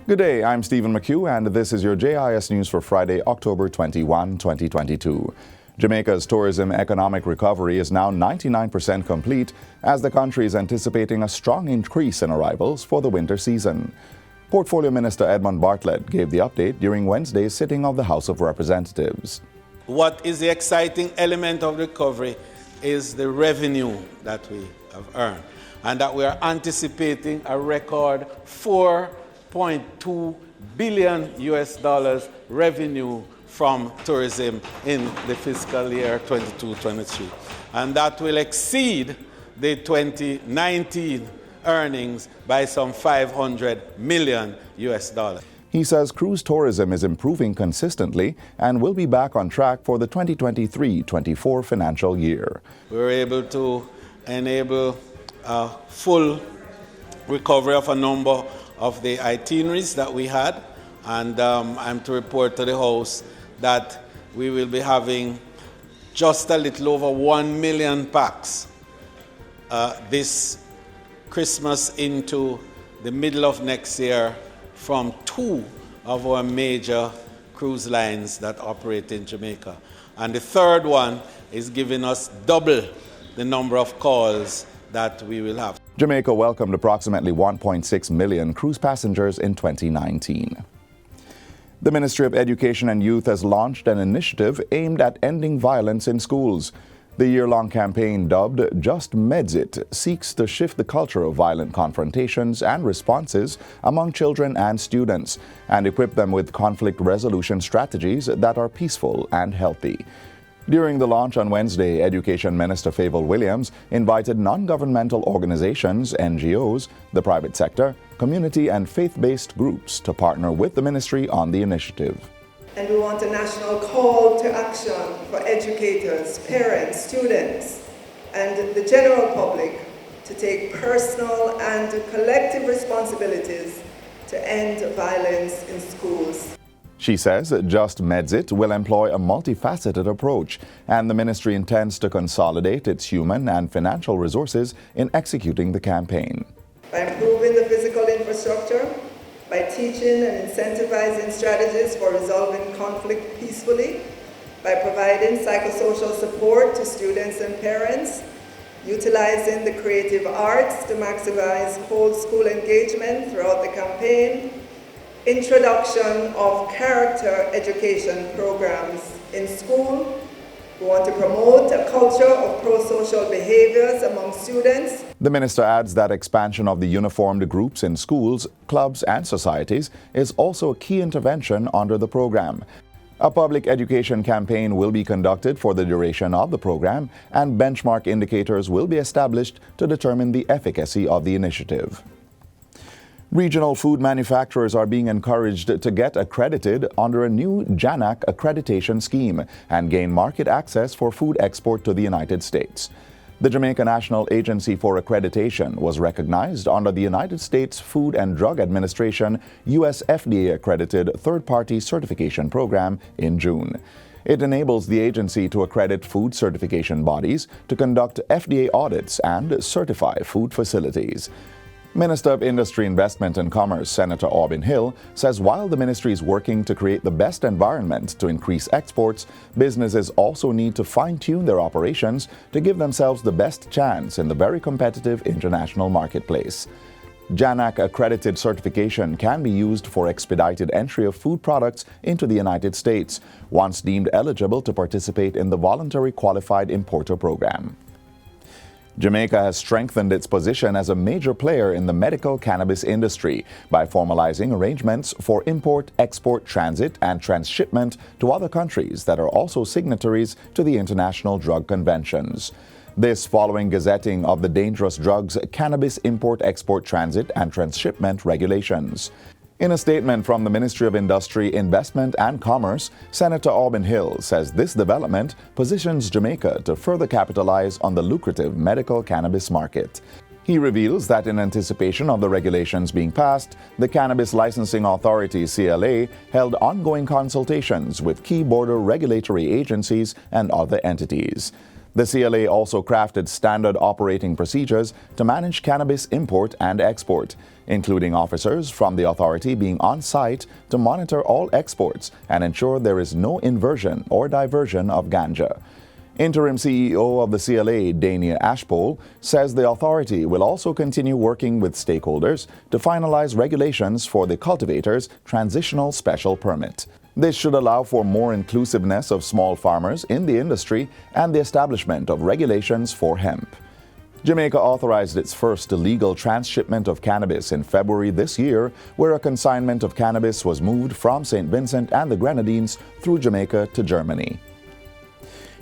Good day, I'm Stephen McHugh, and this is your JIS News for Friday, October 21, 2022. Jamaica's tourism economic recovery is now 99% complete as the country is anticipating a strong increase in arrivals for the winter season. Portfolio Minister Edmund Bartlett gave the update during Wednesday's sitting of the House of Representatives. What is the exciting element of recovery is the revenue that we have earned, and that we are anticipating a record $4.2 billion revenue from tourism in the fiscal year 22-23, and that will exceed the 2019 earnings by some $500 million. He says cruise tourism is improving consistently and will be back on track for the 2023-24 financial year. We were able to enable a full recovery of a number of the itineraries that we had, and I'm to report to the House that we will be having just a little over 1 million packs this Christmas into the middle of next year from 2 of our major cruise lines that operate in Jamaica. And the third one is giving us double the number of calls that we will have. Jamaica welcomed approximately 1.6 million cruise passengers in 2019. The Ministry of Education and Youth has launched an initiative aimed at ending violence in schools. The year-long campaign, dubbed Just Meds It, seeks to shift the culture of violent confrontations and responses among children and students and equip them with conflict resolution strategies that are peaceful and healthy. During the launch on Wednesday, Education Minister Favour Williams invited non-governmental organizations, NGOs, the private sector, community and faith-based groups to partner with the ministry on the initiative. And we want a national call to action for educators, parents, students, and the general public to take personal and collective responsibilities to end violence in schools. She says Just Meds It will employ a multifaceted approach, and the ministry intends to consolidate its human and financial resources in executing the campaign. By improving the physical infrastructure, by teaching and incentivizing strategies for resolving conflict peacefully, by providing psychosocial support to students and parents, utilizing the creative arts to maximize whole school engagement throughout the campaign, introduction of character education programs in school. We want to promote a culture of pro-social behaviors among students. The minister adds that expansion of the uniformed groups in schools, clubs and societies is also a key intervention under the program. A public education campaign will be conducted for the duration of the program, and benchmark indicators will be established to determine the efficacy of the initiative. Regional food manufacturers are being encouraged to get accredited under a new JANAC accreditation scheme and gain market access for food export to the United States. The Jamaica National Agency for Accreditation was recognized under the United States Food and Drug Administration US FDA-accredited third-party certification program in June. It enables the agency to accredit food certification bodies to conduct FDA audits and certify food facilities. Minister of Industry, Investment and Commerce, Senator Aubin Hill, says while the ministry is working to create the best environment to increase exports, businesses also need to fine-tune their operations to give themselves the best chance in the very competitive international marketplace. JANAC accredited certification can be used for expedited entry of food products into the United States, once deemed eligible to participate in the Voluntary Qualified Importer Program. Jamaica has strengthened its position as a major player in the medical cannabis industry by formalizing arrangements for import, export, transit, and transshipment to other countries that are also signatories to the international drug conventions. This following gazetting of the Dangerous Drugs Cannabis Import, Export, Transit, and Transshipment Regulations. In a statement from the Ministry of Industry, Investment and Commerce, Senator Aubin Hill says this development positions Jamaica to further capitalize on the lucrative medical cannabis market. He reveals that in anticipation of the regulations being passed, the Cannabis Licensing Authority, CLA, held ongoing consultations with key border regulatory agencies and other entities. The CLA also crafted standard operating procedures to manage cannabis import and export, including officers from the authority being on site to monitor all exports and ensure there is no inversion or diversion of ganja. Interim CEO of the CLA, Dania Ashpole, says the authority will also continue working with stakeholders to finalize regulations for the cultivator's transitional special permit. This should allow for more inclusiveness of small farmers in the industry and the establishment of regulations for hemp. Jamaica authorized its first illegal transshipment of cannabis in February this year, where a consignment of cannabis was moved from St. Vincent and the Grenadines through Jamaica to Germany.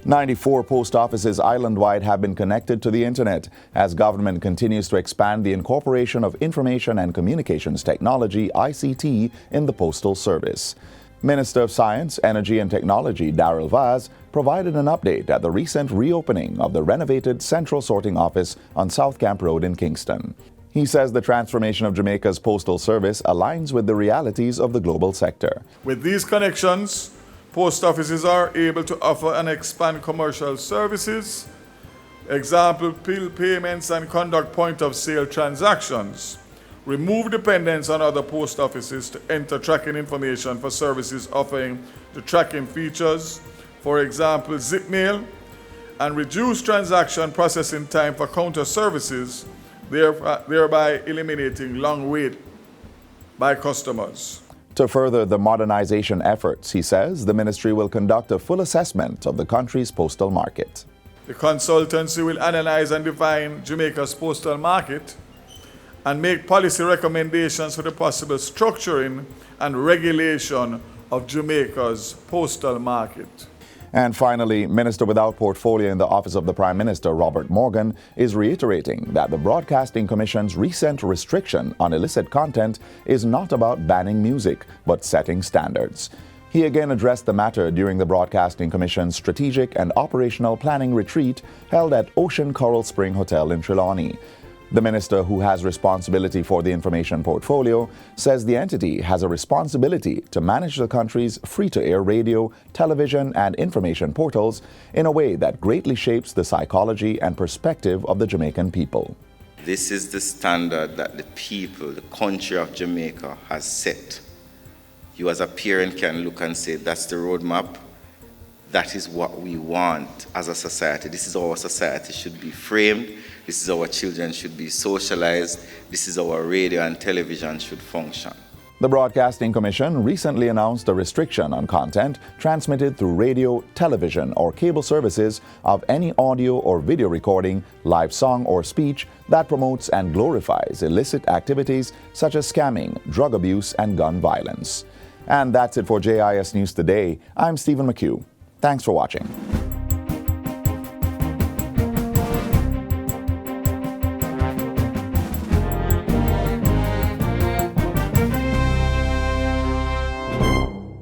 94 post offices island-wide have been connected to the internet as government continues to expand the incorporation of information and communications technology, ICT, in the postal service. Minister of Science, Energy and Technology Darrell Vaz provided an update at the recent reopening of the renovated Central Sorting Office on South Camp Road in Kingston. He says the transformation of Jamaica's postal service aligns with the realities of the global sector. With these connections, post offices are able to offer and expand commercial services, example, bill payments and conduct point-of-sale transactions, remove dependence on other post offices to enter tracking information for services offering the tracking features, for example, zip mail, and reduce transaction processing time for counter services, thereby eliminating long wait by customers. To further the modernization efforts, he says the ministry will conduct a full assessment of the country's postal market. The consultancy will analyze and define Jamaica's postal market and make policy recommendations for the possible structuring and regulation of Jamaica's postal market. And finally, Minister without portfolio in the Office of the Prime Minister, Robert Morgan, is reiterating that the Broadcasting Commission's recent restriction on illicit content is not about banning music, but setting standards. He again addressed the matter during the Broadcasting Commission's Strategic and Operational Planning Retreat held at Ocean Coral Spring Hotel in Trelawney. The minister, who has responsibility for the information portfolio, says the entity has a responsibility to manage the country's free-to-air radio, television, and information portals in a way that greatly shapes the psychology and perspective of the Jamaican people. This is the standard that the people, the country of Jamaica has set. You as a parent can look and say, that's the roadmap. That is what we want as a society. This is how our society should be framed. This is how our children should be socialized. This is how our radio and television should function. The Broadcasting Commission recently announced a restriction on content transmitted through radio, television, or cable services of any audio or video recording, live song, or speech that promotes and glorifies illicit activities such as scamming, drug abuse, and gun violence. And that's it for JIS News Today. I'm Stephen McHugh. Thanks for watching.